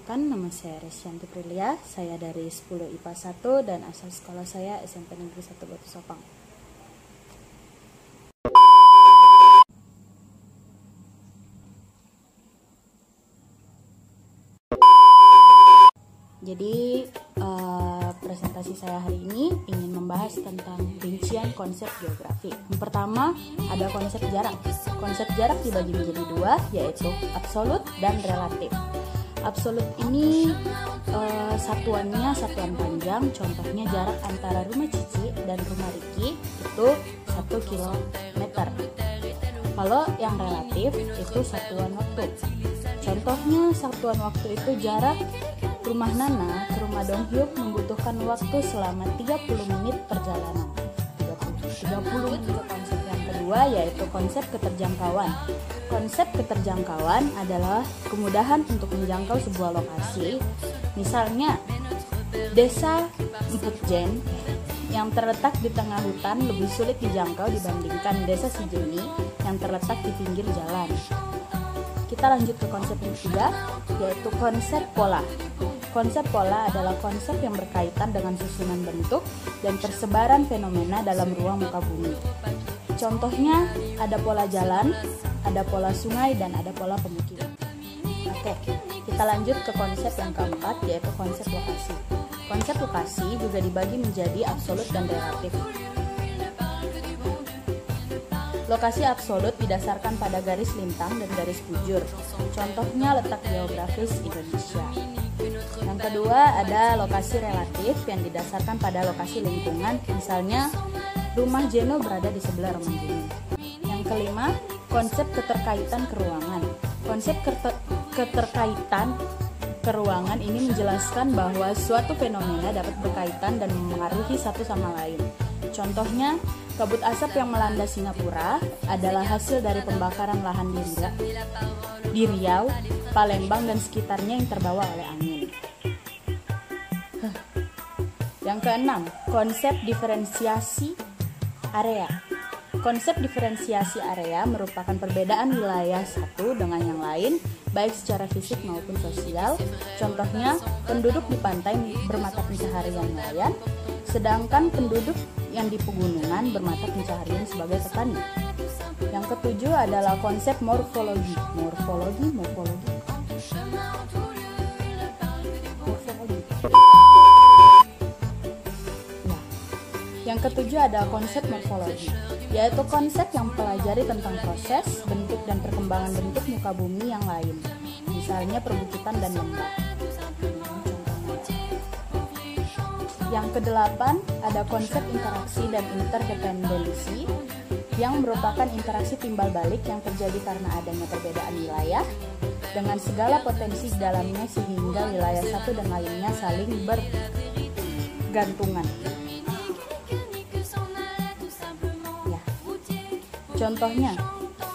Perkenalkan, nama saya Resyanti Prilia. Saya dari 10 IPA 1 dan asal sekolah saya SMP Negeri 1 Batu Sopang. Jadi presentasi saya hari ini ingin membahas tentang rincian konsep geografi. Yang pertama ada konsep jarak. Konsep jarak dibagi menjadi dua, yaitu absolut dan relatif. Absolut ini satuannya satuan panjang. Contohnya jarak antara rumah Cici dan rumah Riki itu 1 kilometer. Kalau yang relatif itu satuan waktu. Contohnya satuan waktu itu jarak rumah Nana ke rumah Donghyuk membutuhkan waktu selama 30 menit perjalanan. 30 menit. Konsep yang kedua yaitu konsep keterjangkauan. Konsep keterjangkauan adalah kemudahan untuk menjangkau sebuah lokasi. Misalnya desa Emputjen yang terletak di tengah hutan lebih sulit dijangkau dibandingkan desa Sijeni yang terletak di pinggir jalan. Kita lanjut ke konsep yang ketiga, yaitu konsep pola. Konsep pola adalah konsep yang berkaitan dengan susunan bentuk dan persebaran fenomena dalam ruang muka bumi. Contohnya ada pola jalan, ada pola sungai, dan ada pola pemukiman. Oke, kita lanjut ke konsep yang keempat, yaitu konsep lokasi. Konsep lokasi juga dibagi menjadi absolut dan relatif. Lokasi absolut didasarkan pada garis lintang dan garis bujur. Contohnya letak geografis Indonesia. Yang kedua ada lokasi relatif yang didasarkan pada lokasi lingkungan. Misalnya rumah Jeno berada di sebelah rumah Jeno. Yang kelima, konsep keterkaitan keruangan. Konsep keterkaitan keruangan ini menjelaskan bahwa suatu fenomena dapat berkaitan dan memengaruhi satu sama lain. Contohnya, kabut asap yang melanda Singapura adalah hasil dari pembakaran lahan di Riau, Palembang, dan sekitarnya yang terbawa oleh angin. Yang keenam, konsep diferensiasi area. Konsep diferensiasi area merupakan perbedaan wilayah satu dengan yang lain, baik secara fisik maupun sosial. Contohnya, penduduk di pantai bermata pencaharian nelayan, sedangkan penduduk yang di pegunungan bermata pencaharian sebagai petani. Yang ketujuh adalah konsep morfologi. Morfologi. Nah, yang ketujuh ada konsep morfologi, yaitu konsep yang mempelajari tentang proses, bentuk, dan perkembangan bentuk muka bumi yang lain, misalnya perbukitan dan lembah. Yang kedelapan ada konsep interaksi dan interdependensi yang merupakan interaksi timbal balik yang terjadi karena adanya perbedaan wilayah dengan segala potensi di dalamnya sehingga wilayah satu dan lainnya saling bergantungan. Ya. Contohnya,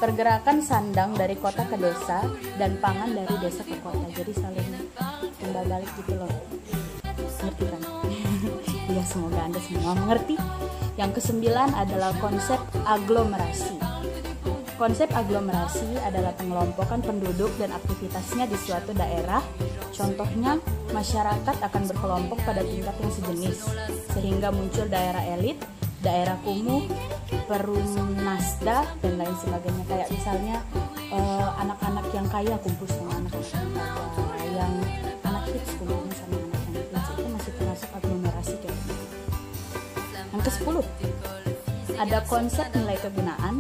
pergerakan sandang dari kota ke desa dan pangan dari desa ke kota, jadi saling timbal balik gitu loh. Ngerti kan? Ya, semoga Anda semua mengerti. Yang kesembilan adalah konsep aglomerasi. Konsep aglomerasi adalah pengelompokan penduduk dan aktivitasnya di suatu daerah. Contohnya, masyarakat akan berkelompok pada tingkat yang sejenis, sehingga muncul daerah elit, daerah kumuh, perumnasda, dan lain sebagainya. Kayak misalnya anak-anak yang kaya kumpul sama anak-anak yang kaya, yang anak hits kumpul sama anak yang hits, itu masih termasuk aglomerasi kayak gitu. Yang ke-10 ada konsep nilai kegunaan.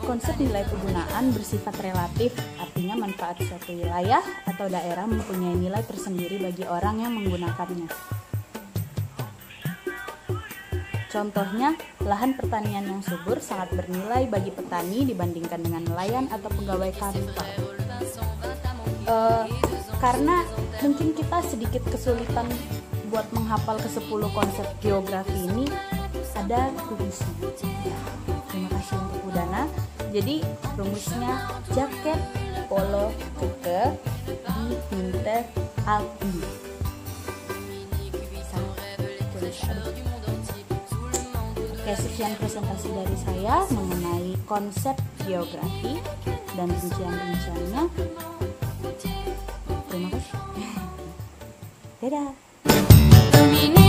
Konsep nilai kegunaan bersifat relatif, artinya manfaat suatu wilayah atau daerah mempunyai nilai tersendiri bagi orang yang menggunakannya. Contohnya, lahan pertanian yang subur sangat bernilai bagi petani dibandingkan dengan nelayan atau pegawai kantor. Karena mungkin kita sedikit kesulitan buat menghafal ke-10 konsep geografi ini, ada rumusnya. Ya, terima kasih untuk Udana. Jadi rumusnya jaket, polo, keke, di, pinter, alpi. Oke, sekian presentasi dari saya mengenai konsep geografi dan rincian-rinciannya. Dadah.